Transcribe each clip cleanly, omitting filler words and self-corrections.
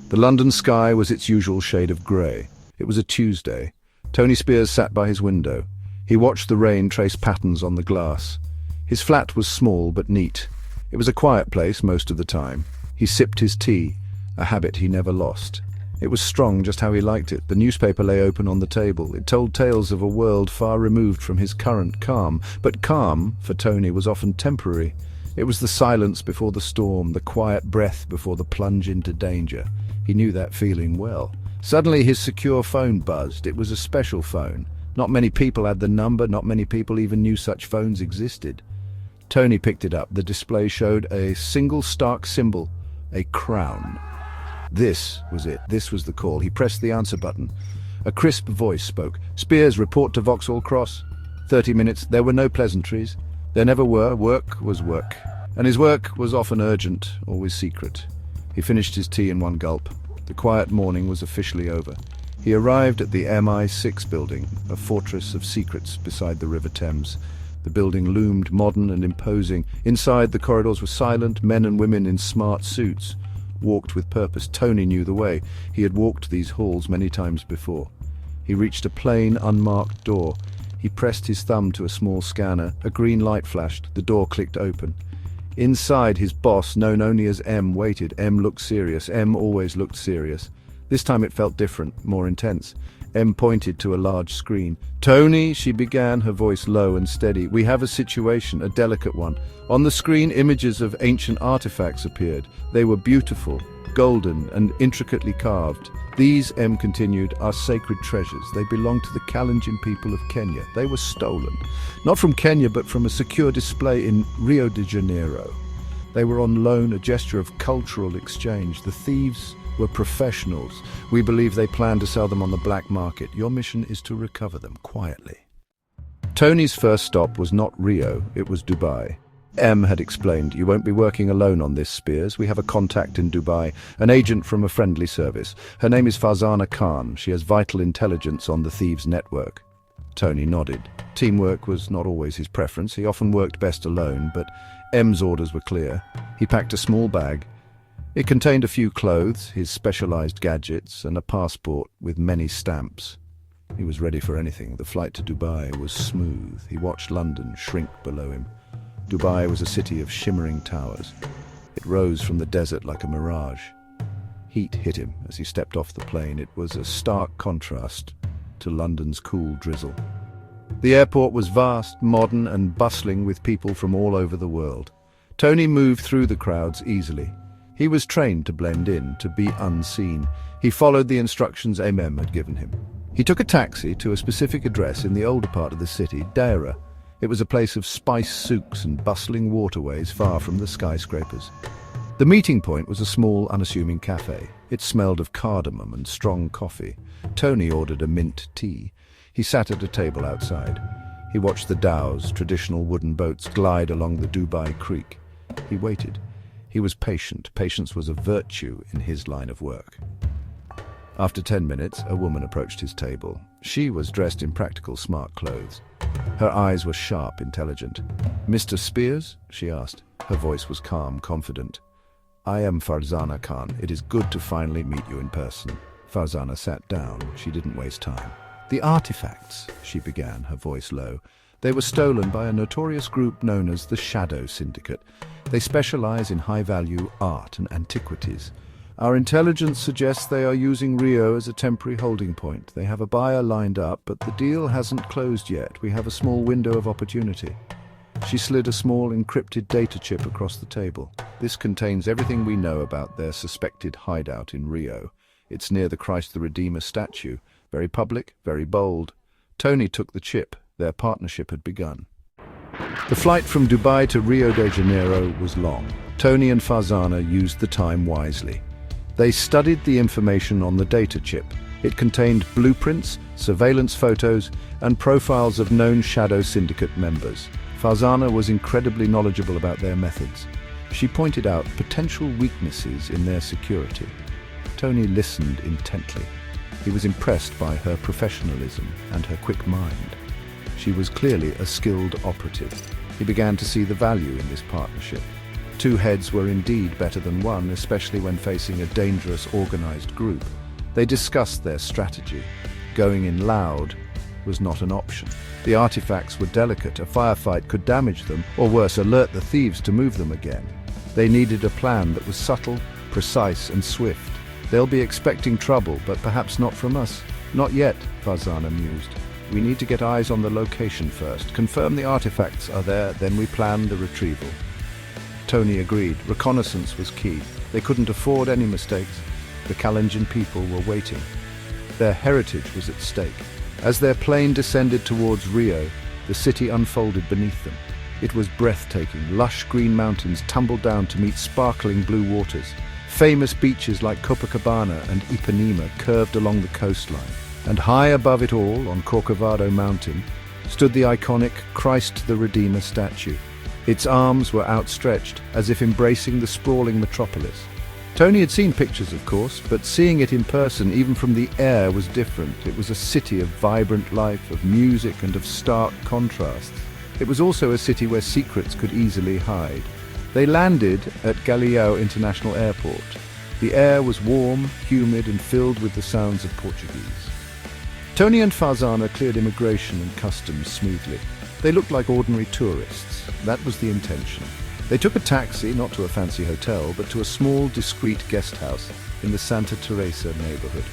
The London sky was its usual shade of grey. It was a Tuesday. Tony Spears sat by his window. He watched the rain trace patterns on the glass. His flat was small but neat. It was a quiet place most of the time. He sipped his tea, a habit he never lost. It was strong, just how he liked it. The newspaper lay open on the table. It told tales of a world far removed from his current calm. But calm, for Tony, was often temporary. It was the silence before the storm, the quiet breath before the plunge into danger. He knew that feeling well. Suddenly his secure phone buzzed. It was a special phone. Not many people had the number, not many people even knew such phones existed. Tony picked it up. The display showed a single stark symbol, a crown. This was it. This was the call. He pressed the answer button. A crisp voice spoke. "Spears, report to Vauxhall Cross." 30 minutes. There were no pleasantries. There never were. Work was work. And his work was often urgent, always secret. He finished his tea in one gulp. The quiet morning was officially over. He arrived at the MI6 building, a fortress of secrets beside the River Thames. The building loomed modern and imposing. Inside, the corridors were silent. Men and women in smart suits walked with purpose. Tony knew the way. He had walked these halls many times before. He reached a plain, unmarked door. He pressed his thumb to a small scanner. A green light flashed. The door clicked open. Inside, his boss, known only as M, waited. M looked serious. M always looked serious. This time it felt different, more intense. M pointed to a large screen. "Tony," she began, her voice low and steady, "we have a situation, a delicate one." On the screen, images of ancient artifacts appeared. They were beautiful, golden, and intricately carved. "These," M continued, "are sacred treasures. They belong to the Kalenjin people of Kenya. They were stolen. Not from Kenya, but from a secure display in Rio de Janeiro. They were on loan, a gesture of cultural exchange. The thieves were professionals. We believe they plan to sell them on the black market. Your mission is to recover them quietly." Tony's first stop was not Rio, it was Dubai. M had explained, "You won't be working alone on this, Spears. We have a contact in Dubai, an agent from a friendly service. Her name is Farzana Khan. She has vital intelligence on the thieves' network." Tony nodded. Teamwork was not always his preference. He often worked best alone, but M's orders were clear. He packed a small bag. It contained a few clothes, his specialized gadgets, and a passport with many stamps. He was ready for anything. The flight to Dubai was smooth. He watched London shrink below him. Dubai was a city of shimmering towers. It rose from the desert like a mirage. Heat hit him as he stepped off the plane. It was a stark contrast to London's cool drizzle. The airport was vast, modern, and bustling with people from all over the world. Tony moved through the crowds easily. He was trained to blend in, to be unseen. He followed the instructions MM had given him. He took a taxi to a specific address in the older part of the city, Janeiro. It was a place of spice souks and bustling waterways far from the skyscrapers. The meeting point was a small, unassuming cafe. It smelled of cardamom and strong coffee. Tony ordered a mint tea. He sat at a table outside. He watched the dhows, traditional wooden boats, glide along the Dubai Creek. He waited. He was patient. Patience was a virtue in his line of work. After 10 minutes, a woman approached his table. She was dressed in practical, smart clothes. Her eyes were sharp, intelligent. "Mr. Spears?" she asked. Her voice was calm, confident. "I am Farzana Khan. It is good to finally meet you in person." Farzana sat down. She didn't waste time. "The artifacts," she began, her voice low. "They were stolen by a notorious group known as the Shadow Syndicate. They specialize in high-value art and antiquities. Our intelligence suggests they are using Rio as a temporary holding point. They have a buyer lined up, but the deal hasn't closed yet. We have a small window of opportunity." She slid a small encrypted data chip across the table. "This contains everything we know about their suspected hideout in Rio. It's near the Christ the Redeemer statue. Very public, very bold." Tony took the chip. Their partnership had begun. The flight from Dubai to Rio de Janeiro was long. Tony and Farzana used the time wisely. They studied the information on the data chip. It contained blueprints, surveillance photos, and profiles of known Shadow Syndicate members. Farzana was incredibly knowledgeable about their methods. She pointed out potential weaknesses in their security. Tony listened intently. He was impressed by her professionalism and her quick mind. She was clearly a skilled operative. He began to see the value in this partnership. Two heads were indeed better than one, especially when facing a dangerous, organized group. They discussed their strategy. Going in loud was not an option. The artifacts were delicate. A firefight could damage them, or worse, alert the thieves to move them again. They needed a plan that was subtle, precise, and swift. They'll be expecting trouble, but perhaps not from us. Not yet, Farzana mused. We need to get eyes on the location first. Confirm the artifacts are there, then we plan the retrieval. Tony agreed. Reconnaissance was key. They couldn't afford any mistakes. The Kalenjin people were waiting. Their heritage was at stake. As their plane descended towards Rio, the city unfolded beneath them. It was breathtaking. Lush green mountains tumbled down to meet sparkling blue waters. Famous beaches like Copacabana and Ipanema curved along the coastline. And high above it all, on Corcovado Mountain, stood the iconic Christ the Redeemer statue. Its arms were outstretched, as if embracing the sprawling metropolis. Tony had seen pictures, of course, but seeing it in person, even from the air, was different. It was a city of vibrant life, of music, and of stark contrasts. It was also a city where secrets could easily hide. They landed at Galeão International Airport. The air was warm, humid, and filled with the sounds of Portuguese. Tony and Farzana cleared immigration and customs smoothly. They looked like ordinary tourists. That was the intention. They took a taxi, not to a fancy hotel, but to a small, discreet guest house in the Santa Teresa neighborhood.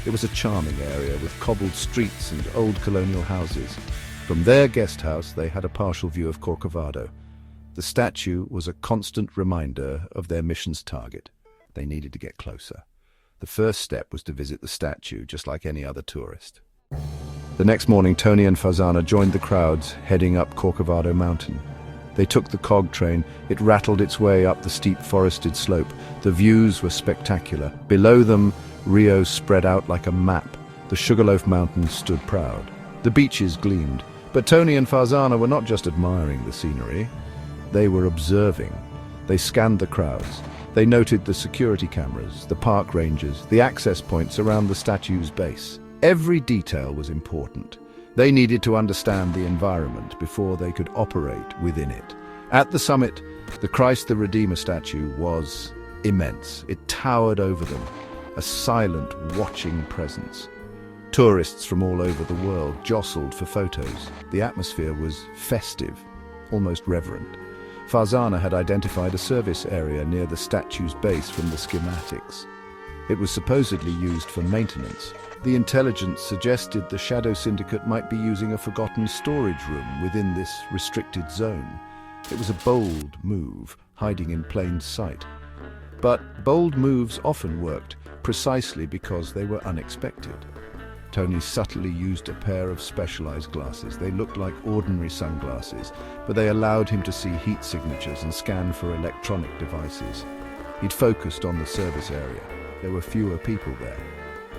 It was a charming area with cobbled streets and old colonial houses. From their guest house, they had a partial view of Corcovado. The statue was a constant reminder of their mission's target. They needed to get closer. The first step was to visit the statue, just like any other tourist. The next morning, Tony and Farzana joined the crowds heading up Corcovado Mountain. They took the cog train. It rattled its way up the steep forested slope. The views were spectacular. Below them, Rio spread out like a map. The Sugarloaf Mountains stood proud. The beaches gleamed. But Tony and Farzana were not just admiring the scenery. They were observing. They scanned the crowds. They noted the security cameras, the park rangers, the access points around the statue's base. Every detail was important. They needed to understand the environment before they could operate within it. At the summit, the Christ the Redeemer statue was immense. It towered over them, a silent, watching presence. Tourists from all over the world jostled for photos. The atmosphere was festive, almost reverent. Farzana had identified a service area near the statue's base from the schematics. It was supposedly used for maintenance. The intelligence suggested the Shadow Syndicate might be using a forgotten storage room within this restricted zone. It was a bold move, hiding in plain sight. But bold moves often worked, precisely because they were unexpected. Tony subtly used a pair of specialized glasses. They looked like ordinary sunglasses, but they allowed him to see heat signatures and scan for electronic devices. He'd focused on the service area. There were fewer people there.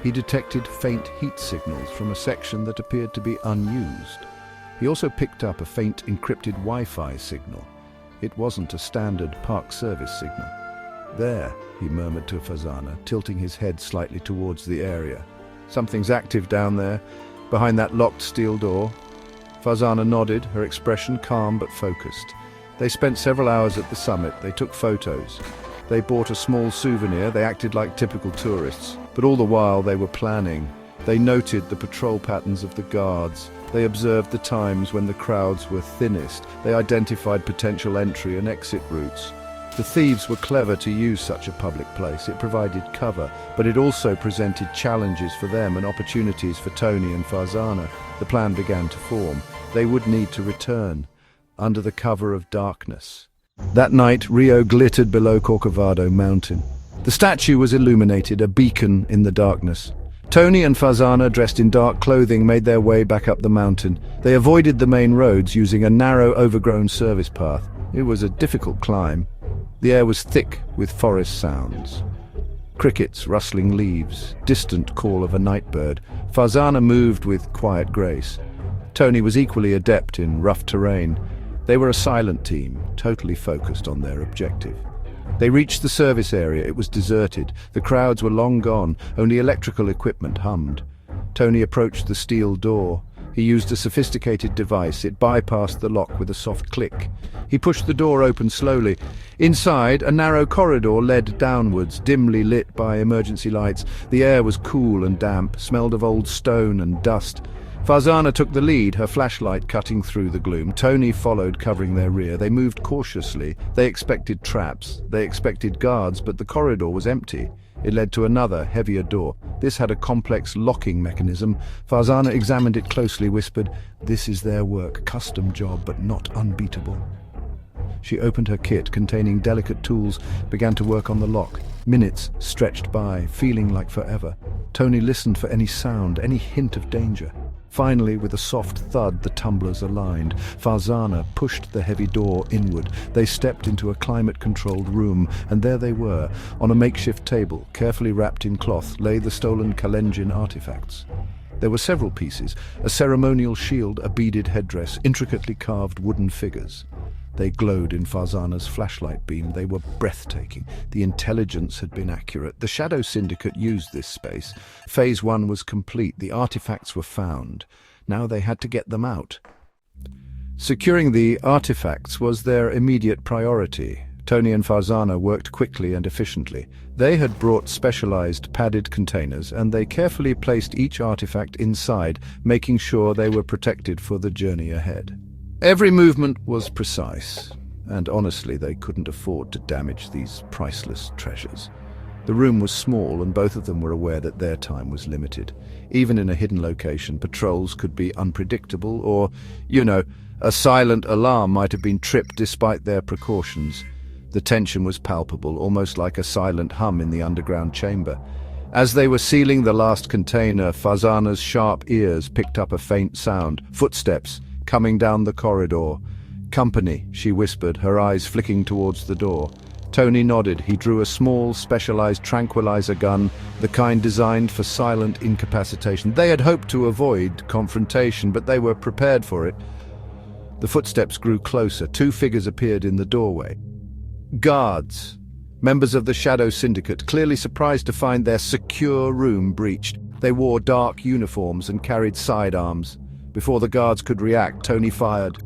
He detected faint heat signals from a section that appeared to be unused. He also picked up a faint encrypted Wi-Fi signal. It wasn't a standard park service signal. "There," he murmured to Farzana, tilting his head slightly towards the area. "Something's active down there, behind that locked steel door." Farzana nodded, her expression calm but focused. They spent several hours at the summit. They took photos. They bought a small souvenir. They acted like typical tourists. But all the while they were planning. They noted the patrol patterns of the guards. They observed the times when the crowds were thinnest. They identified potential entry and exit routes. The thieves were clever to use such a public place. It provided cover, but it also presented challenges for them and opportunities for Tony and Farzana. The plan began to form. They would need to return, under the cover of darkness. That night, Rio glittered below Corcovado Mountain. The statue was illuminated, a beacon in the darkness. Tony and Farzana, dressed in dark clothing, made their way back up the mountain. They avoided the main roads, using a narrow, overgrown service path. It was a difficult climb. The air was thick with forest sounds. Crickets, rustling leaves, distant call of a night bird. Farzana moved with quiet grace. Tony was equally adept in rough terrain. They were a silent team, totally focused on their objective. They reached the service area. It was deserted. The crowds were long gone. Only electrical equipment hummed. Tony approached the steel door. He used a sophisticated device. It bypassed the lock with a soft click. He pushed the door open slowly. Inside, a narrow corridor led downwards, dimly lit by emergency lights. The air was cool and damp, smelled of old stone and dust. Farzana took the lead, her flashlight cutting through the gloom. Tony followed, covering their rear. They moved cautiously. They expected traps. They expected guards, but the corridor was empty. It led to another, heavier door. This had a complex locking mechanism. Farzana examined it closely, whispered, "This is their work, custom job, but not unbeatable." She opened her kit, containing delicate tools, began to work on the lock. Minutes stretched by, feeling like forever. Tony listened for any sound, any hint of danger. Finally, with a soft thud, the tumblers aligned. Farzana pushed the heavy door inward. They stepped into a climate-controlled room, and there they were. On a makeshift table, carefully wrapped in cloth, lay the stolen Kalenjin artifacts. There were several pieces: a ceremonial shield, a beaded headdress, intricately carved wooden figures. They glowed in Farzana's flashlight beam. They were breathtaking. The intelligence had been accurate. The Shadow Syndicate used this space. Phase 1 was complete. The artifacts were found. Now they had to get them out. Securing the artifacts was their immediate priority. Tony and Farzana worked quickly and efficiently. They had brought specialized padded containers, and they carefully placed each artifact inside, making sure they were protected for the journey ahead. Every movement was precise, and honestly, they couldn't afford to damage these priceless treasures. The room was small, and both of them were aware that their time was limited. Even in a hidden location, patrols could be unpredictable, or, a silent alarm might have been tripped despite their precautions. The tension was palpable, almost like a silent hum in the underground chamber. As they were sealing the last container, Farzana's sharp ears picked up a faint sound. Footsteps coming down the corridor. "Company," she whispered, her eyes flicking towards the door. Tony nodded. He drew a small, specialized tranquilizer gun, the kind designed for silent incapacitation. They had hoped to avoid confrontation, but they were prepared for it. The footsteps grew closer. Two figures appeared in the doorway. Guards. Members of the Shadow Syndicate, clearly surprised to find their secure room breached. They wore dark uniforms and carried sidearms. Before the guards could react, Tony fired.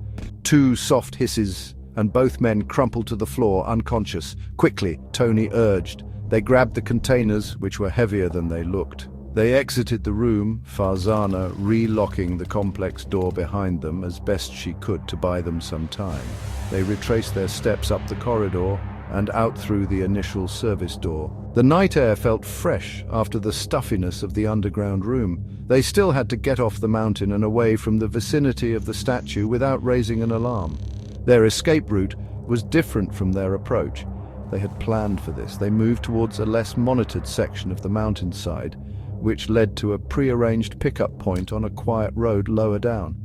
Two soft hisses, and both men crumpled to the floor, unconscious. Quickly, Tony urged. They grabbed the containers, which were heavier than they looked. They exited the room, Farzana re-locking the complex door behind them as best she could to buy them some time. They retraced their steps up the corridor and out through the initial service door. The night air felt fresh after the stuffiness of the underground room. They still had to get off the mountain and away from the vicinity of the statue without raising an alarm. Their escape route was different from their approach. They had planned for this. They moved towards a less monitored section of the mountainside, which led to a pre-arranged pickup point on a quiet road lower down.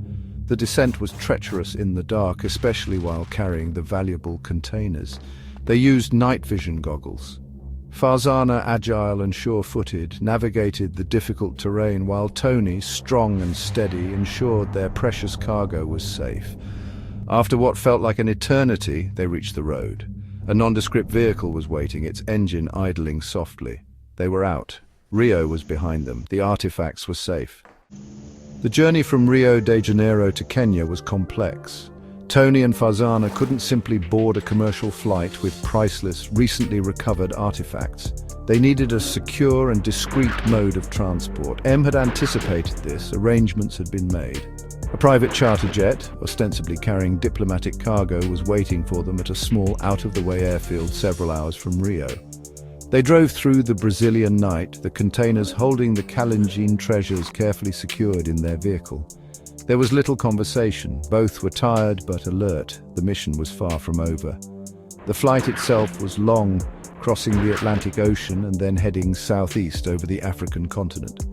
The descent was treacherous in the dark, especially while carrying the valuable containers. They used night vision goggles. Farzana, agile and sure-footed, navigated the difficult terrain, while Tony, strong and steady, ensured their precious cargo was safe. After what felt like an eternity, they reached the road. A nondescript vehicle was waiting, its engine idling softly. They were out. Rio was behind them. The artifacts were safe. The journey from Rio de Janeiro to Kenya was complex. Tony and Farzana couldn't simply board a commercial flight with priceless, recently recovered artifacts. They needed a secure and discreet mode of transport. M had anticipated this. Arrangements had been made. A private charter jet, ostensibly carrying diplomatic cargo, was waiting for them at a small, out-of-the-way airfield several hours from Rio. They drove through the Brazilian night, the containers holding the Kalenjin treasures carefully secured in their vehicle. There was little conversation. Both were tired but alert. The mission was far from over. The flight itself was long, crossing the Atlantic Ocean and then heading southeast over the African continent.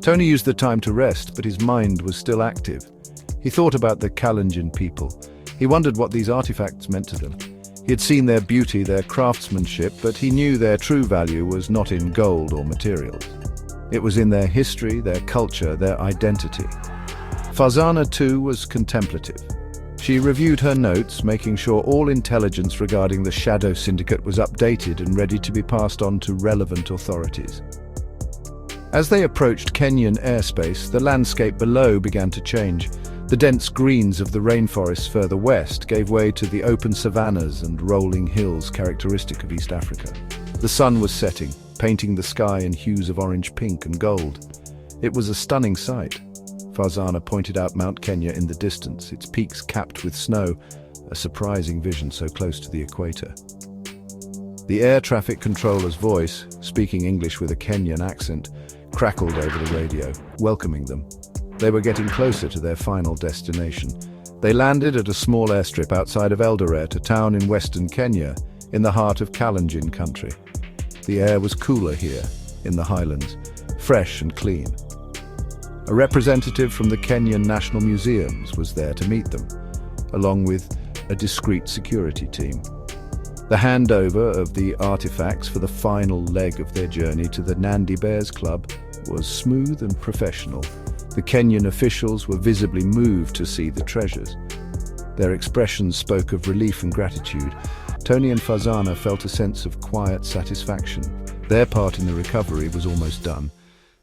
Tony used the time to rest, but his mind was still active. He thought about the Kalenjin people. He wondered what these artifacts meant to them. He had seen their beauty, their craftsmanship, but he knew their true value was not in gold or materials. It was in their history, their culture, their identity. Farzana, too, was contemplative. She reviewed her notes, making sure all intelligence regarding the Shadow Syndicate was updated and ready to be passed on to relevant authorities. As they approached Kenyan airspace, the landscape below began to change. The dense greens of the rainforests further west gave way to the open savannas and rolling hills characteristic of East Africa. The sun was setting, painting the sky in hues of orange, pink, and gold. It was a stunning sight. Farzana pointed out Mount Kenya in the distance, its peaks capped with snow, a surprising vision so close to the equator. The air traffic controller's voice, speaking English with a Kenyan accent, crackled over the radio, welcoming them. They were getting closer to their final destination. They landed at a small airstrip outside of Eldoret, a town in western Kenya, in the heart of Kalenjin country. The air was cooler here, in the highlands, fresh and clean. A representative from the Kenyan National Museums was there to meet them, along with a discreet security team. The handover of the artifacts for the final leg of their journey to the Nandi Bears Club was smooth and professional. The Kenyan officials were visibly moved to see the treasures. Their expressions spoke of relief and gratitude. Tony and Farzana felt a sense of quiet satisfaction. Their part in the recovery was almost done.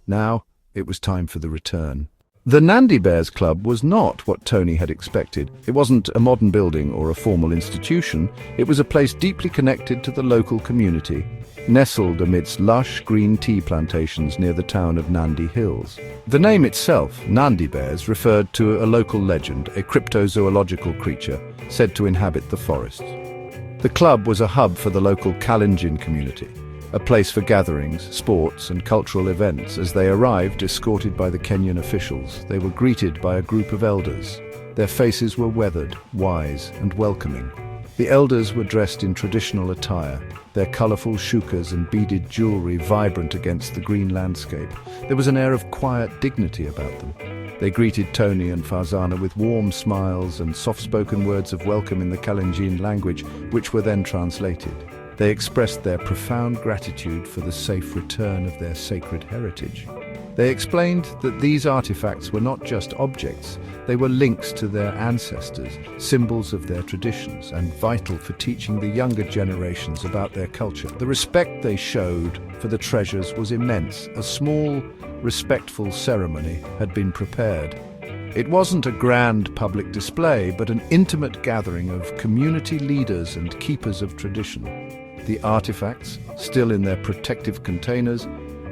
Now, it was time for the return. The Nandi Bears Club was not what Tony had expected. It wasn't a modern building or a formal institution. It was a place deeply connected to the local community, nestled amidst lush green tea plantations near the town of Nandi Hills. The name itself, Nandi Bears, referred to a local legend, a cryptozoological creature said to inhabit the forests. The club was a hub for the local Kalenjin community, a place for gatherings, sports, and cultural events. As they arrived, escorted by the Kenyan officials, they were greeted by a group of elders. Their faces were weathered, wise, and welcoming. The elders were dressed in traditional attire, their colorful shukas and beaded jewelry vibrant against the green landscape. There was an air of quiet dignity about them. They greeted Tony and Farzana with warm smiles and soft-spoken words of welcome in the Kalenjin language, which were then translated. They expressed their profound gratitude for the safe return of their sacred heritage. They explained that these artifacts were not just objects, they were links to their ancestors, symbols of their traditions, and vital for teaching the younger generations about their culture. The respect they showed for the treasures was immense. A small, respectful ceremony had been prepared. It wasn't a grand public display, but an intimate gathering of community leaders and keepers of tradition. The artifacts, still in their protective containers,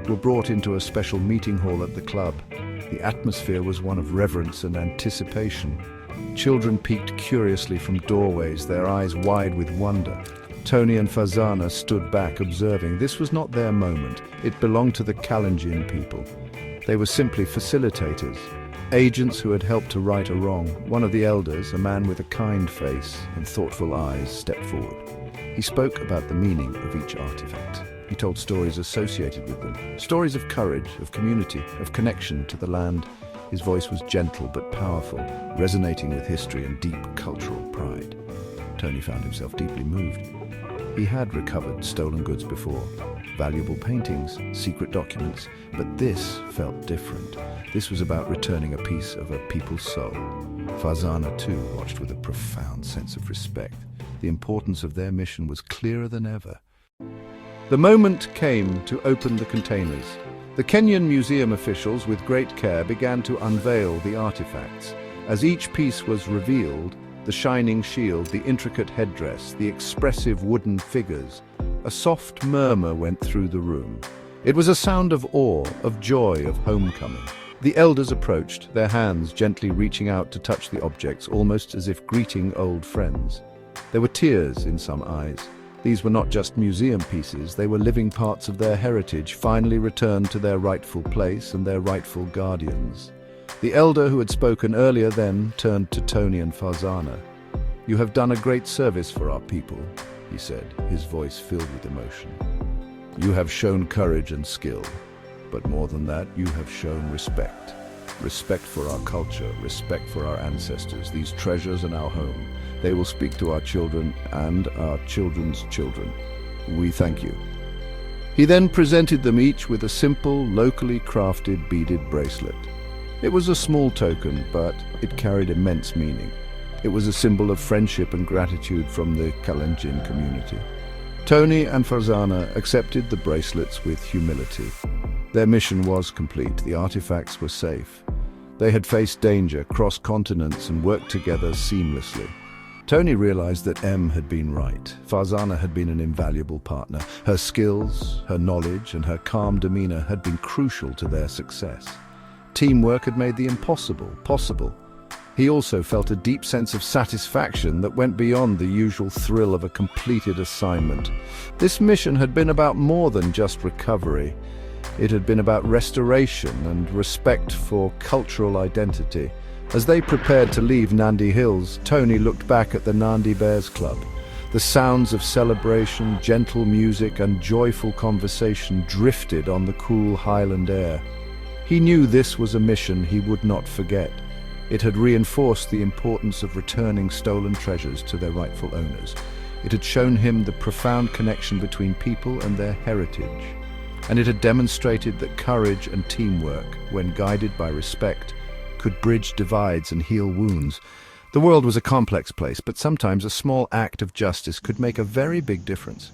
were brought into a special meeting hall at the club. The atmosphere was one of reverence and anticipation. Children peeked curiously from doorways, their eyes wide with wonder. Tony and Farzana stood back, observing. This was not their moment. It belonged to the Kalenjin people. They were simply facilitators, agents who had helped to right a wrong. One of the elders, a man with a kind face and thoughtful eyes, stepped forward. He spoke about the meaning of each artifact. He told stories associated with them, stories of courage, of community, of connection to the land. His voice was gentle but powerful, resonating with history and deep cultural pride. Tony found himself deeply moved. He had recovered stolen goods before, valuable paintings, secret documents, but this felt different. This was about returning a piece of a people's soul. Farzana, too, watched with a profound sense of respect. The importance of their mission was clearer than ever. The moment came to open the containers. The Kenyan museum officials, with great care, began to unveil the artifacts. As each piece was revealed, the shining shield, the intricate headdress, the expressive wooden figures, a soft murmur went through the room. It was a sound of awe, of joy, of homecoming. The elders approached, their hands gently reaching out to touch the objects, almost as if greeting old friends. There were tears in some eyes. These were not just museum pieces, they were living parts of their heritage, finally returned to their rightful place and their rightful guardians. The elder who had spoken earlier then turned to Tony and Farzana. "You have done a great service for our people," he said, his voice filled with emotion. "You have shown courage and skill, but more than that, you have shown respect. Respect for our culture, respect for our ancestors. These treasures are our home. They will speak to our children and our children's children. We thank you." He then presented them each with a simple, locally crafted beaded bracelet. It was a small token, but it carried immense meaning. It was a symbol of friendship and gratitude from the Kalenjin community. Tony and Farzana accepted the bracelets with humility. Their mission was complete. The artifacts were safe. They had faced danger, crossed continents, and worked together seamlessly. Tony realized that M had been right. Farzana had been an invaluable partner. Her skills, her knowledge, and her calm demeanor had been crucial to their success. Teamwork had made the impossible possible. He also felt a deep sense of satisfaction that went beyond the usual thrill of a completed assignment. This mission had been about more than just recovery. It had been about restoration and respect for cultural identity. As they prepared to leave Nandi Hills, Tony looked back at the Nandi Bears Club. The sounds of celebration, gentle music, and joyful conversation drifted on the cool highland air. He knew this was a mission he would not forget. It had reinforced the importance of returning stolen treasures to their rightful owners. It had shown him the profound connection between people and their heritage. And it had demonstrated that courage and teamwork, when guided by respect, could bridge divides and heal wounds. The world was a complex place, but sometimes a small act of justice could make a very big difference.